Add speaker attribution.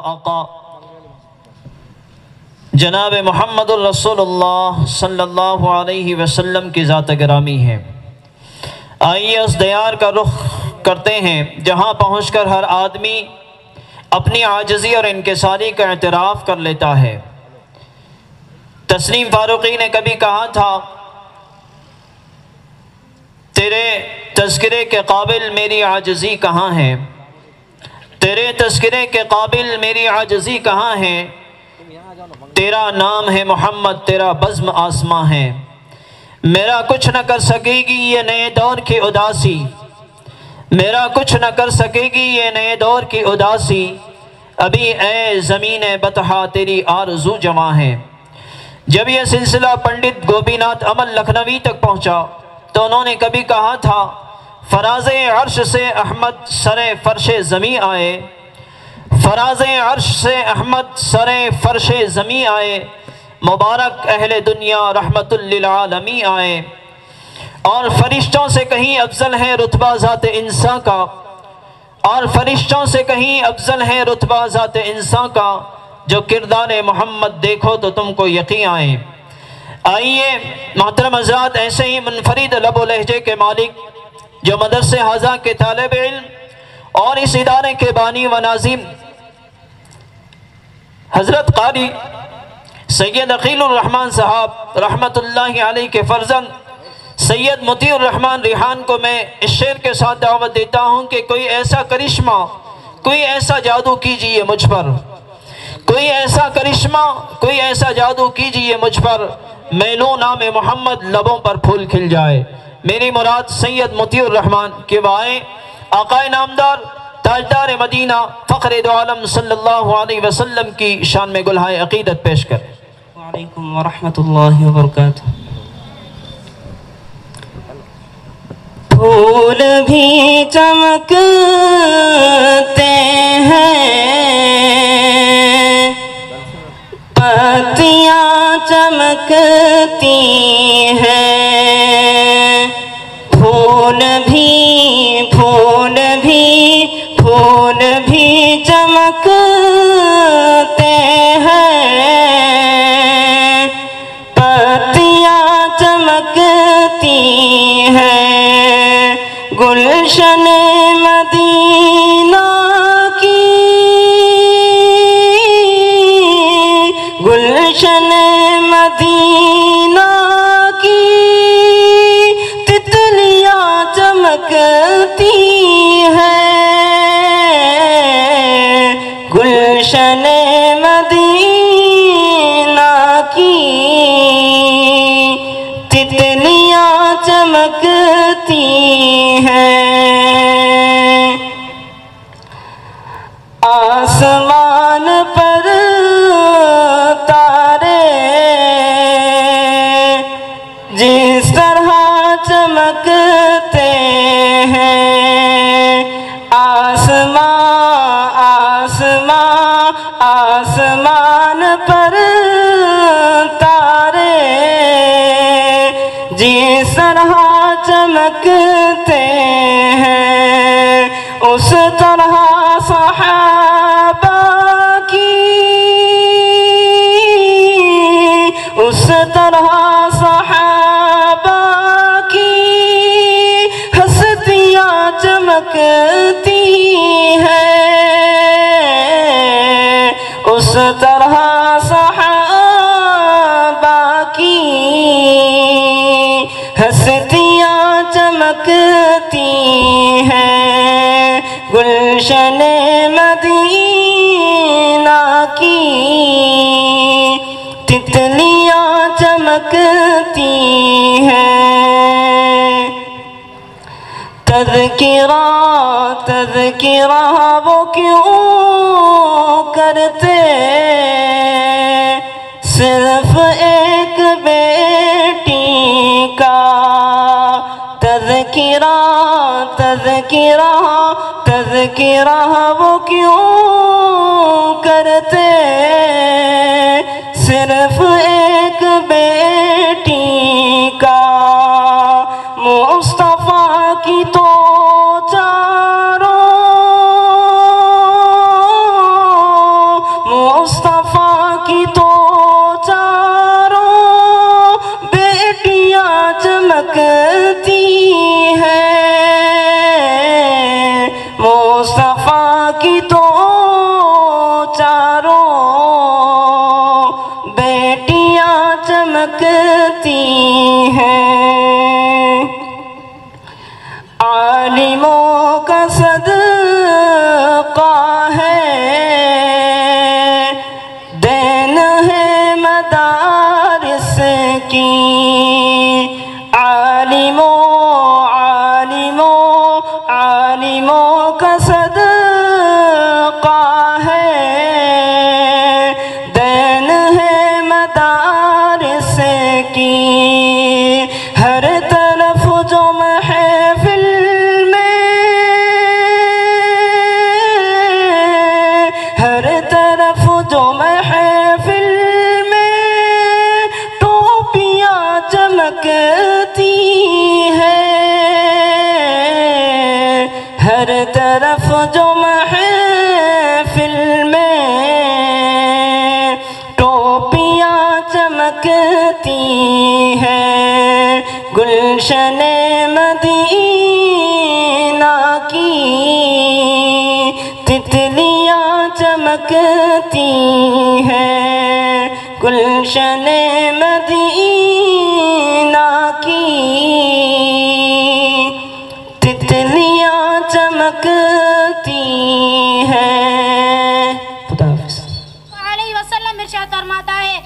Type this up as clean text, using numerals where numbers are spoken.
Speaker 1: آقا جناب محمد الرسول اللہ صلی اللہ علیہ وسلم کی ذات گرامی ہے۔ آئیے اس دیار کا رخ کرتے ہیں جہاں پہنچ کر ہر آدمی اپنی عاجزی اور انکساری کا اعتراف کر لیتا ہے۔ تسلیم فاروقی نے کبھی کہا تھا، تیرے تذکرے کے قابل میری عاجزی کہاں ہے؟ تیرے تذکرے کے قابل میری عاجزی کہاں ہے؟ تیرا نام ہے محمد، تیرا بزم آسماں ہے، میرا کچھ نہ کر سکے گی یہ نئے دور کی اداسی، میرا کچھ نہ کر سکے گی یہ نئے دور کی اداسی، ابھی اے زمین بطحا تیری آرزو جمع ہے۔ جب یہ سلسلہ پنڈت گوپی ناتھ امل لکھنوی تک پہنچا تو انہوں نے کبھی کہا تھا، فراز عرش سے احمد سر فرش زمیں آئے، فراز عرش سے احمد سر فرش زمیں آئے، مبارک اہل دنیا رحمت للعالمین آئے۔ اور فرشتوں سے کہیں افضل ہے رتبہ ذات انسان کا، اور فرشتوں سے کہیں افضل ہے رتبہ ذات انسان کا، جو کردار محمد دیکھو تو تم کو یقین آئے۔ آئیے محترم حضرات، ایسے ہی منفرد لب و لہجے کے مالک جو مدرسے حاضہ کے طالب علم اور اس ادارے کے بانی و ناظم حضرت قاری سید عقیل الرحمن صاحب رحمت اللہ علیہ کے فرزند سید مطیع الرحمن ریحان کو میں اس شعر کے ساتھ دعوت دیتا ہوں کہ کوئی ایسا کرشمہ، کوئی ایسا جادو کیجئے مجھ پر، کوئی ایسا کرشمہ، کوئی ایسا جادو کیجئے مجھ پر، میں لوں نام محمد لبوں پر پھول کھل جائے۔ میری مراد سید مطیع الرحمن کہ وہ آئے، آقا نامدار تاجدار مدینہ فخر دو عالم صلی اللہ علیہ وسلم کی شان میں گلہائے عقیدت پیش کر۔
Speaker 2: وعلیکم ورحمۃ اللہ وبرکاتہ۔ پھول بھی چمکتے ہیں، پتیاں چمکتی ہیں، پھول بھی چمکتے ہیں، پتیاں چمکتی ہیں، گلشن مدینہ کی، گلشن مدینہ کی تتلیاں چمکتی ہیں، گلشن مدینہ کی تتلیاں چمکتی ہیں، آسمان پر تارے جس طرح چمکتے ہیں، آسمان پر تارے جس طرح چمکتے ہیں، اس طرح صحابہ کی، اس طرح صحابہ کی ہستیاں چمکتی ہیں، اس طرح صحابہ کی ہستیاں چمکتی ہیں، گلشن مدینہ کی تتلیاں چمکتی ہیں، تذکرہ وہ کیوں کرتے صرف ایک بیٹی کا، تذکرہ وہ کیوں کرتے صرف ایک بیٹی کا، مصطفیٰ کی تو چاروں چمکتی ہیں، عالموں کا صدقہ ہے، دین ہے مدارس کی، عالموں کا صدقہ ہے، دین ہے مدارس کی، ہر طرف جو محفل میں، ہر طرف جو محفل میں ٹوپیاں چمکتی ہیں، ہر طرف جو محفل میں ٹوپیاں چمکتی ہیں، گلشن مدینہ کی تتلیاں چمکتی ہیں، گلشن مدینہ کی تتلیاں چمکتی ہیں۔ خدا حافظ۔
Speaker 3: علیہ وسلم ارشاد فرماتا ہے